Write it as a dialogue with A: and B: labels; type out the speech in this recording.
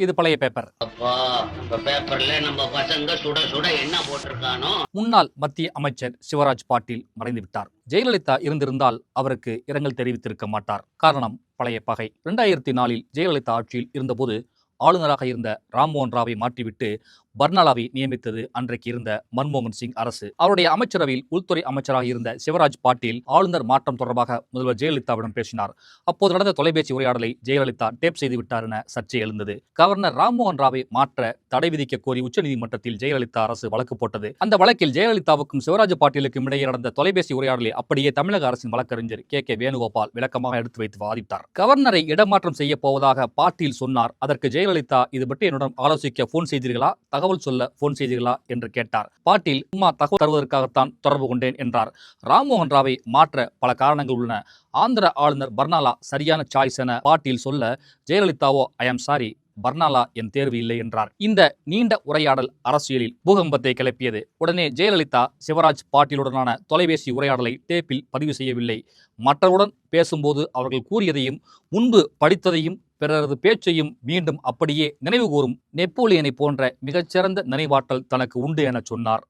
A: இது பழைய பேப்பர்.
B: அப்பா, நம்ம பேப்பர்ல நம்ம பசங்க சுட சுட என்ன போட்டிருக்கானோ.
A: முன்னாள் மத்திய அமைச்சர் சிவராஜ் பாட்டீல் மறைந்து விட்டார். ஜெயலலிதா இருந்திருந்தால் அவருக்கு இரங்கல் தெரிவித்திருக்க மாட்டார். காரணம் பழைய பகை. 2004 ஜெயலலிதா ஆட்சியில் இருந்தபோது ஆளுநராக இருந்த ராம்மோகன் ராவை மாற்றிவிட்டு பர்னாலாவை நியமித்தது அன்றைக்கு இருந்த மன்மோகன் சிங் அரசு. அவருடைய அமைச்சரவையில் உள்துறை அமைச்சராக இருந்த சிவராஜ் பாட்டீல் ஆளுநர் மாற்றம் தொடர்பாக முதல்வர் ஜெயலலிதாவிடம் பேசினார். அப்போது நடந்த தொலைபேசி உரையாடலை ஜெயலலிதா டேப் செய்து விட்டார் என சர்ச்சை எழுந்தது. கவர்னர் ராம்மோகன் ராவை மாற்ற தடை விதிக்க கோரி உச்சநீதிமன்றத்தில் ஜெயலலிதா அரசு வழக்கு போட்டது. அந்த வழக்கில் ஜெயலலிதாவுக்கும் சிவராஜ் பாட்டீலுக்கும் இடையே நடந்த தொலைபேசி உரையாடலை அப்படியே தமிழக அரசின் வழக்கறிஞர் கே வேணுகோபால் விளக்கமாக எடுத்து வைத்து வாதிட்டார். கவர்னரை இடமாற்றம் செய்ய போவதாக பாட்டீல் சொன்னார். அதற்கு ஜெயலலிதா இது பற்றி என்னுடன் ஆலோசிக்க போன் செய்தீர்களா, தகவல் சொல்ல போன் செய்தீர்களா என்று கேட்டார். பாட்டீல் சும்மா தகவல் தருவதற்காகத்தான் தொடர்பு கொண்டேன் என்றார். ராம்மோகன் ராவை மாற்ற பல காரணங்கள் உள்ளன. ஆந்திர ஆளுநர் பர்னாலா சரியான சாய்ஸ் என பாட்டீல் சொல்ல ஜெயலலிதாவோ ஐ ஆம் சாரி, பர்னாலா என் தேர்வு இல்லை என்றார். இந்த நீண்ட உரையாடல் அரசியலில் பூகம்பத்தை கிளப்பியது. உடனே ஜெயலலிதா சிவராஜ் பாட்டீலுடனான தொலைபேசி உரையாடலை டேப்பில் பதிவு செய்யவில்லை. மற்றவுடன் பேசும்போது அவர்கள் கூறியதையும் முன்பு படித்ததையும் பிறரது பேச்சையும் மீண்டும் அப்படியே நினைவு கூறும் நெப்போலியனை போன்ற மிகச்சிறந்த நினைவாற்றல் தனக்கு உண்டு என சொன்னார்.